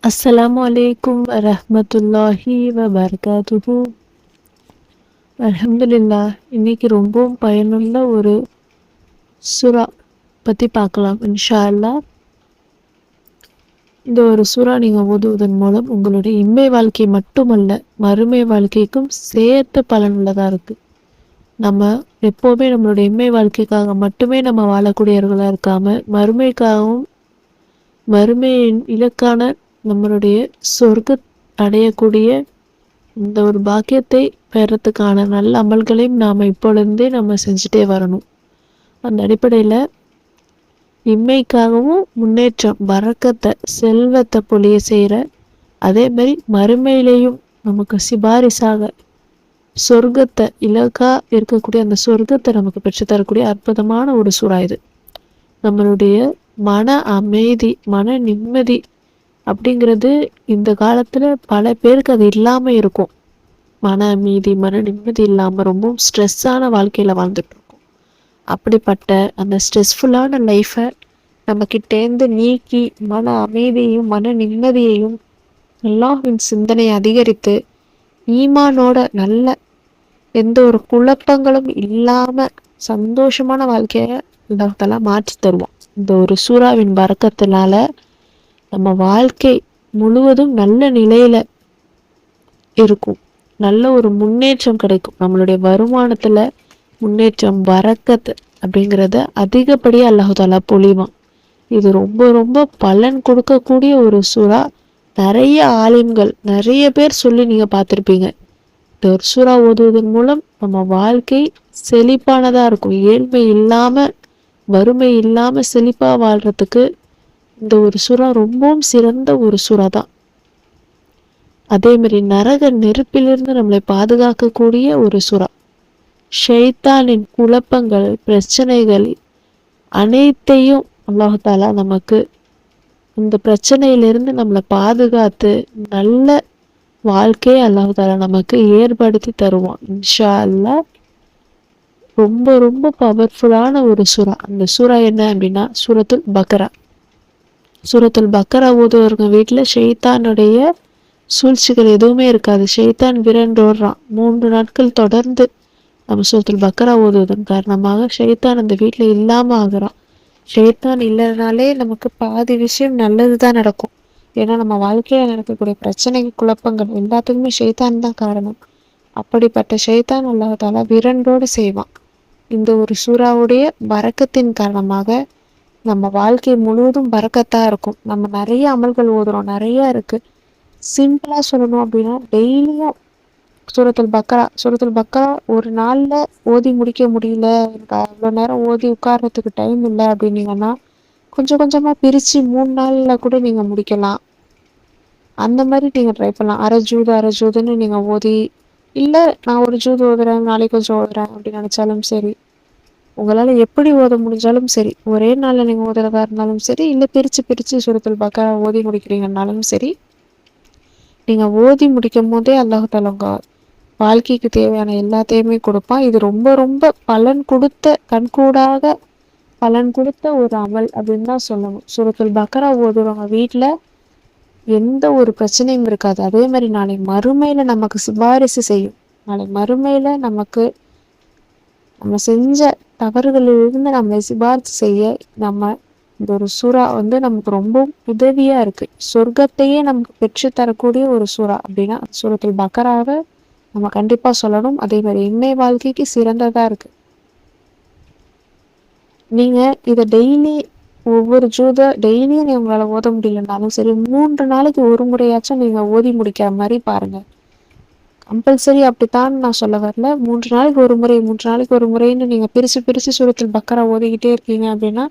அஸ்ஸலாமு அலைக்கும் வரஹ்மத்துல்லாஹி வபரகாத்துஹு. அல்ஹம்துலில்லாஹ். இன்னைக்கு ரொம்பவும் பயனுள்ள ஒரு சூரா பற்றி பார்க்கலாம் இன்ஷா அல்லாஹ். இந்த ஒரு சூறா நீங்கள் ஓதுவதன் மூலம் உங்களுடைய இம்மை வாழ்க்கை மட்டுமல்ல, மறுமை வாழ்க்கைக்கும் சேர்த்து பலனுள்ளதாக இருக்குது. நம்ம எப்போவுமே நம்மளுடைய இம்மை வாழ்க்கைக்காக மட்டுமே நம்ம வாழக்கூடியவர்களாக இருக்காமல், மறுமைக்காகவும் மறுமையின் இலக்கான நம்மளுடைய சொர்க்க அடையக்கூடிய இந்த ஒரு பாக்கியத்தை பெறத்துக்கான நல்ல அமல்களையும் நாம் இப்பொழுதே நம்ம செஞ்சுட்டே வரணும். அந்த அடிப்படையில் இம்மைக்காகவும் முன்னேற்றம், பறக்கத்தை, செல்வத்தை பொழிய செய்கிற, அதே மாதிரி மறுமையிலையும் நமக்கு சிபாரிசாக சொர்க்கத்தை இலக்கா இருக்கக்கூடிய அந்த சொர்க்கத்தை நமக்கு பெற்றுத்தரக்கூடிய அற்புதமான ஒரு சூறா இது. நம்மளுடைய மன அமைதி, மன நிம்மதி அப்படிங்கிறது இந்த காலத்தில் பல பேருக்கு அது இல்லாமல் இருக்கும். மன அமைதி, மன நிம்மதி இல்லாமல் ரொம்பவும் ஸ்ட்ரெஸ்ஸான வாழ்க்கையில் வாழ்ந்துட்டு இருக்கோம். அப்படிப்பட்ட அந்த ஸ்ட்ரெஸ்ஃபுல்லான லைஃப்பை நம்மக்கிட்டேருந்து நீக்கி மன அமைதியையும் மன நிம்மதியையும் அல்லாஹ்வின் சிந்தனையை அதிகரித்து ஈமானோட நல்ல எந்த ஒரு குழப்பங்களும் இல்லாமல் சந்தோஷமான வாழ்க்கையை அல்லாஹ் மாற்றி தருவோம். இந்த ஒரு சூறாவின் பரக்கத்தினால நம்ம வாழ்க்கை முழுவதும் நல்ல நிலையில இருக்கும். நல்ல ஒரு முன்னேற்றம் கிடைக்கும். நம்மளுடைய வருமானத்துல முன்னேற்றம், பரக்கத் அப்படிங்கிறத அதிகப்படியாக அல்லாஹ் தாலா பொழிவான். இது ரொம்ப ரொம்ப பலன் கொடுக்கக்கூடிய ஒரு சூறா. நிறைய ஆலிம்கள் நிறைய பேர் சொல்லி நீங்க பார்த்துருப்பீங்க, இந்த ஒரு சூறா ஓதுவதன் மூலம் நம்ம வாழ்க்கை செழிப்பானதா இருக்கும். ஏழ்மை இல்லாம, வறுமை இல்லாம செழிப்பா வாழ்றதுக்கு இந்த ஒரு சூறா ரொம்பவும் சிறந்த ஒரு சூறா தான். அதே மாதிரி நரக நெருப்பிலிருந்து நம்மளை பாதுகாக்கக்கூடிய ஒரு சூறா. ஷைத்தானின் குழப்பங்கள், பிரச்சனைகள் அனைத்தையும் அல்லாஹாலா நமக்கு இந்த பிரச்சனையிலிருந்து நம்மளை பாதுகாத்து நல்ல வாழ்க்கையை அல்லாஹாலா நமக்கு ஏற்படுத்தி தருவான் இன்ஷா அல்லாஹ். ரொம்ப ரொம்ப பவர்ஃபுல்லான ஒரு சூறா. அந்த சூறா என்ன அப்படின்னா சூரத்துல் பக்ரா. சூரத்துல் பக்ரா ஓதுவவங்க வீட்டில் ஷைத்தானுடைய சூழ்ச்சிகள் எதுவுமே இருக்காது. ஷைத்தான் விரண்டோடுறான். 3 நாட்கள் தொடர்ந்து நம்ம சூரத்துல் பக்ரா ஓதுவதன் காரணமாக ஷைத்தான் அந்த வீட்டில் இல்லாமல் ஆகுறான். ஷைத்தான் இல்லைனாலே நமக்கு பாதி விஷயம் நல்லது தான் நடக்கும். ஏன்னா நம்ம வாழ்க்கையில் நடக்கக்கூடிய பிரச்சனைகள், குழப்பங்கள் எல்லாத்துக்குமே ஷைத்தான் தான் காரணம். அப்படிப்பட்ட ஷைத்தான் அல்லாஹ் விரண்டோடு செய்வான். இந்த ஒரு சூறாவுடைய பரக்கத்தின் காரணமாக நம்ம வாழ்க்கை முழுவதும் பரக்கத்தாக இருக்கும். நம்ம நிறைய அமல்கள் ஓதுறோம், நிறைய இருக்குது. சிம்பிளாக சொல்லணும் அப்படின்னா டெய்லியும் சூரத்துல் பக்ரா ஒரு நாளில் ஓதி முடிக்க முடியல, எனக்கு அவ்வளோ நேரம் ஓதி உட்கார்றதுக்கு டைம் இல்லை அப்படின்னீங்கன்னா கொஞ்சம் கொஞ்சமாக பிரித்து 3 நாளில் கூட நீங்கள் முடிக்கலாம். அந்த மாதிரி நீங்கள் ட்ரை பண்ணலாம். அரை ஜூதுன்னு நீங்கள் ஓதி, இல்லை நான் ஒரு ஜூது ஓதுறேன், நாளைக்கு கொஞ்சம் ஓதுறேன் அப்படின்னு நினச்சாலும் சரி, உங்களால் எப்படி ஓத முடிஞ்சாலும் சரி, ஒரே நாளில் நீங்கள் ஓதுறதா இருந்தாலும் சரி, இல்லை பிரித்து சூரத்துல் பக்ரா ஓதி முடிக்கிறீங்கன்னாலும் சரி, நீங்கள் ஓதி முடிக்கும் போதே அல்லாஹ் உங்க வாழ்க்கைக்கு தேவையான எல்லாத்தையுமே கொடுப்பான். இது ரொம்ப ரொம்ப பலன் கொடுத்த, கண்கூடாக பலன் கொடுத்த ஒரு அமல் அப்படின்னு தான் சொல்லணும். சூரத்துல் பக்ரா ஓதுறவங்க வீட்டில் எந்த ஒரு பிரச்சனையும் இருக்காது. அதே மாதிரி நாளை மறுமையில நமக்கு சிபாரிசு செய்யும். நாளை மறுமையில நமக்கு நம்ம செஞ்ச தவறுகளிலிருந்து நம்மளை சிபாரிசு செய்ய நம்ம இந்த ஒரு சூறா நமக்கு ரொம்ப உதவியா இருக்கு. சொர்க்கத்தையே நமக்கு பெற்று தரக்கூடிய ஒரு சூறா அப்படின்னா சூரத்துல் பக்ராவை நம்ம கண்டிப்பா சொல்லணும். அதே மாதிரி இன்மை வாழ்க்கைக்கு சிறந்ததா இருக்கு. நீங்க இதை டெய்லி ஒவ்வொரு டெய்லியும் உங்களால் ஓத முடியலனாலும் சரி, 3 நாளைக்கு ஒரு முறையாச்சும் நீங்க ஓதி முடிக்கிற மாதிரி பாருங்க. கம்பல்சரி அப்படித்தான் நான் சொல்ல வரல. 3 நாளைக்கு ஒரு முறைன்னு நீங்க பிரிச்சு சூரத்துல் பக்ரா ஓதிக்கிட்டே இருக்கீங்க அப்படின்னா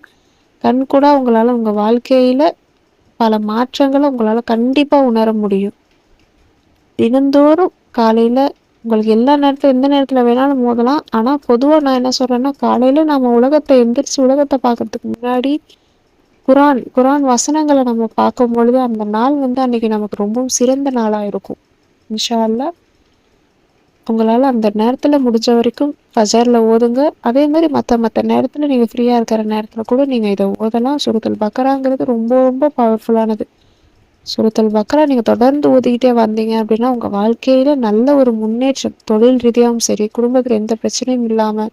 கண்கூடா உங்களால் உங்க வாழ்க்கையில பல மாற்றங்களை உங்களால கண்டிப்பா உணர முடியும். தினந்தோறும் காலையில உங்களுக்கு எல்லா நேரத்துல எந்த நேரத்துல வேணாலும் ஓதலாம். ஆனா பொதுவா நான் என்ன சொல்றேன்னா, காலையில நம்ம எந்திரிச்சு உலகத்தை பார்க்கறதுக்கு முன்னாடி குரான் வசனங்களை நம்ம பார்க்கும் பொழுது அந்த நாள் அன்னைக்கு நமக்கு ரொம்பவும் சிறந்த நாளா இருக்கும். இன்ஷா அல்லாஹ் உங்களால் அந்த நேரத்தில் முடிஞ்ச வரைக்கும் ஃபஜர்ல ஓதுங்க. அதே மாதிரி மற்ற நேரத்தில் நீங்கள் ஃப்ரீயாக இருக்கிற நேரத்தில் கூட நீங்கள் இதை ஓதலாம். சூரத்துல் பக்ராங்கிறது ரொம்ப ரொம்ப பவர்ஃபுல்லானது. சூரத்துல் பக்ரா நீங்க தொடர்ந்து ஓதிக்கிட்டே வந்தீங்க அப்படின்னா உங்க வாழ்க்கையில நல்ல ஒரு முன்னேற்றம், தொழில் ரீதியாகவும் சரி, குடும்பத்துல எந்த பிரச்சனையும் இல்லாம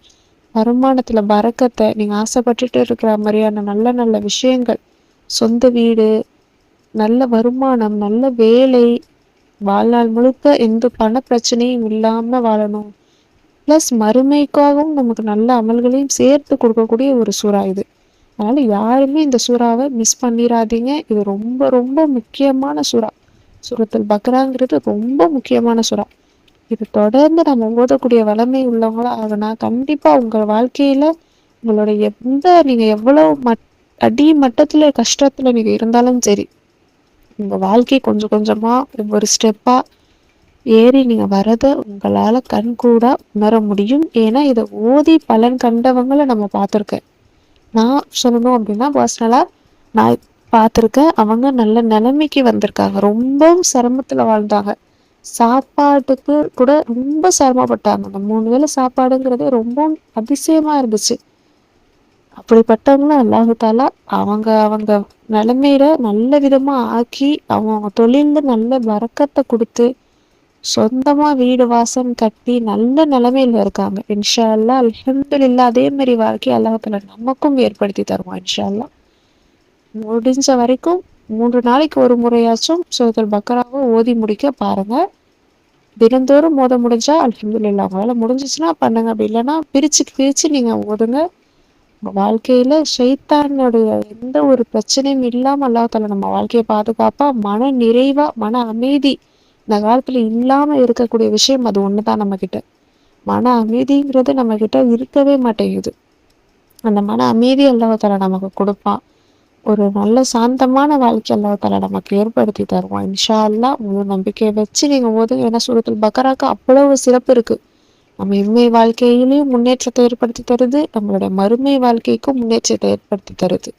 வருமானத்துல பறக்கத்தை, நீங்க ஆசைப்பட்டுட்டு இருக்கிற மாதிரியான நல்ல நல்ல விஷயங்கள், சொந்த வீடு, நல்ல வருமானம், நல்ல வேலை, வாழ்நாள் முழுக்க எந்த பண பிரச்சனையும் இல்லாம வாழணும். பிளஸ் மறுமைக்காகவும் நமக்கு நல்ல அமல்களையும் சேர்த்து கொடுக்கக்கூடிய ஒரு சூறா இது. அதனால யாருமே இந்த சூறாவை மிஸ் பண்ணிடாதீங்க. இது ரொம்ப ரொம்ப முக்கியமான சூறா. சூரத்துல் பக்ராங்கிறது ரொம்ப முக்கியமான சூறா. இது தொடர்ந்து நம்ம ஓதக்கூடிய வளமை உள்ளவங்களா ஆகுனா கண்டிப்பா உங்க வாழ்க்கையில உங்களுடைய நீங்க எவ்வளவு அடி மட்டத்துல கஷ்டத்துல நீங்க இருந்தாலும் சரி, உங்க வாழ்க்கை கொஞ்சம் கொஞ்சமா ஒவ்வொரு ஸ்டெப்பா ஏறி நீங்க வரத உங்களால கண்கூடா உணர முடியும். ஏன்னா இதை ஓதி பலன் கண்டவங்களை நம்ம பார்த்துருக்கேன். நான் சொல்லணும் அப்படின்னா பர்சனலா நான் பார்த்துருக்கேன். அவங்க நல்ல நிலைமைக்கு வந்திருக்காங்க. ரொம்ப சிரமத்துல வாழ்ந்தாங்க. சாப்பாட்டுக்கு கூட ரொம்ப சிரமப்பட்டாங்க. அந்த 3 வேளை சாப்பாடுங்கிறதே ரொம்ப அதிசயமா இருந்துச்சு. அப்படிப்பட்டவங்களும் அல்லாஹு தாலா அவங்க அவங்க நிலைமையில நல்ல விதமா ஆக்கி அவங்க தொழில்ல நல்ல பறக்கத்தை கொடுத்து சொந்தமா வீடு வாசம் கட்டி நல்ல நிலைமையில இருக்காங்க. இன்ஷா அல்லாஹ் அல்ஹம்துலில்லாஹ். அதே மாதிரி வாழ்க்கை அல்லாஹ் தாலா நமக்கும் ஏற்படுத்தி தருவான் இன்ஷா அல்லாஹ். முடிஞ்ச வரைக்கும் 3 நாளைக்கு ஒரு முறையாச்சும் சூரத்துல் பக்ராவை ஓதி முடிக்க பாருங்க. தினந்தோறும் ஓத முடிஞ்சா அல்ஹம்துலில்லாஹ். உங்களால முடிஞ்சிச்சுன்னா பண்ணுங்க. அப்படி இல்லைன்னா பிரிச்சு நீங்க ஓதுங்க. உங்க வாழ்க்கையில ஷைத்தானுடைய எந்த ஒரு பிரச்சனையும் இல்லாம அல்லாஹ் தாலா நம்ம வாழ்க்கையை பாதுகாப்பா மன நிறைவா மன அமைதி இந்த காலத்துல இல்லாம இருக்கக்கூடிய விஷயம் அது ஒண்ணுதான். நம்ம கிட்ட மன அமைதிங்கிறது நம்ம கிட்ட இருக்கவே மாட்டேங்குது. அந்த மன அமைதி அல்லாஹ் தாலா நமக்கு கொடுப்பான். ஒரு நல்ல சாந்தமான வாழ்க்கை அல்லாஹ் தாலா நமக்கு ஏற்படுத்தி தருவான் இன்ஷா அல்லாஹ். முழு நம்பிக்கையை வச்சு நீங்க ஓதுங்க. ஏன்னா சூரத்துல் பக்ராக்கு அவ்வளவு சிறப்பு இருக்கு. நம்ம இம்மை வாழ்க்கையிலையும் முன்னேற்றத்தை ஏற்படுத்தி தருது, நம்மளுடைய மறுமை வாழ்க்கைக்கும் முன்னேற்றத்தை ஏற்படுத்தி தருது.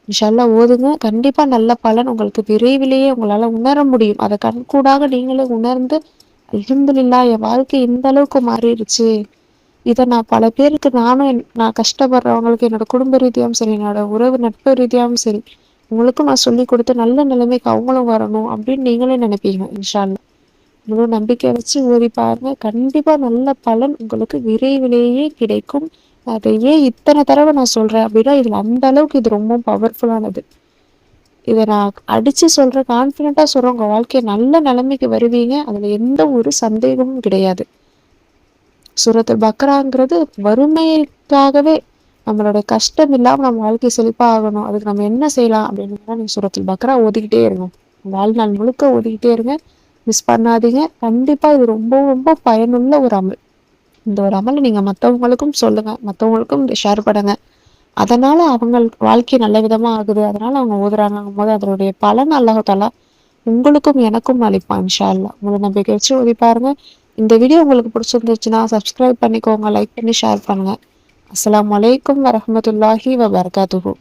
இன்ஷா அல்லாஹ் ஓதுங்க. கண்டிப்பா நல்ல பலன் உங்களுக்கு விரைவிலேயே உங்களால உணர முடியும். அதை கண்கூடாக நீங்களே உணர்ந்து அல்ஹம்துலில்லாஹ் என் வாழ்க்கை இந்த அளவுக்கு மாறிடுச்சு, இதை நான் பல பேருக்கு நான் கஷ்டப்படுறவங்களுக்கு என்னோட குடும்ப ரீதியாகவும் சரி, என்னோட உறவு நட்பு ரீதியாகவும் சரி, உங்களுக்கும் நான் சொல்லி கொடுத்து நல்ல நிலைமைக்கு அவங்களும் வரணும் அப்படின்னு நீங்களே நினைப்பீங்க இன்ஷா அல்லாஹ். முழு நம்பிக்கை வச்சு ஓதி பாருங்க. கண்டிப்பா நல்ல பலன் உங்களுக்கு விரைவிலேயே கிடைக்கும். அதை ஏன் இத்தனை தடவை நான் சொல்றேன் அப்படின்னா இதுல அந்த அளவுக்கு இது ரொம்ப பவர்ஃபுல்லானது. இதை நான் அடிச்சு சொல்றேன், கான்ஃபிடென்ட்டா சொல்றேன். உங்க வாழ்க்கையை நல்ல நிலைமைக்கு வருவீங்க. அதுல எந்த ஒரு சந்தேகமும் கிடையாது. சூரத்துல் பக்ராங்கிறது வறுமைக்காகவே நம்மளோட கஷ்டம் இல்லாம நம்ம வாழ்க்கை செழிப்பா ஆகணும். அதுக்கு நம்ம என்ன செய்யலாம் அப்படின்னு நீங்க சூரத்துல் பக்ரா ஓதிக்கிட்டே இருங்க. வாழ்நாள் முழுக்க ஓதிக்கிட்டே இருங்க. மிஸ் பண்ணாதீங்க. கண்டிப்பா இது ரொம்ப ரொம்ப பயனுள்ள ஒரு அமல். இந்த ஒரு அமலை நீங்க மற்றவங்களுக்கும் சொல்லுங்க, மற்றவங்களுக்கும் ஷேர் பண்ணுங்க. அதனால அவங்க வாழ்க்கை நல்ல விதமா ஆகுது, அதனால அவங்க ஓதுறாங்கும் போது அதனுடைய பலன் அல்லாஹ் தாலா உங்களுக்கும் எனக்கும் அளிப்பான் இன்ஷா அல்லாஹ். முழு நம்பிக்கை வச்சு ஓதி பாருங்க. இந்த வீடியோ உங்களுக்கு பிடிச்சிருந்துச்சுன்னா சப்ஸ்கிரைப் பண்ணிக்கோங்க, லைக் பண்ணி ஷேர் பண்ணுங்க. அஸ்ஸலாமு அலைக்கும் வரஹ்மத்துல்லாஹி வபரகாத்துஹு.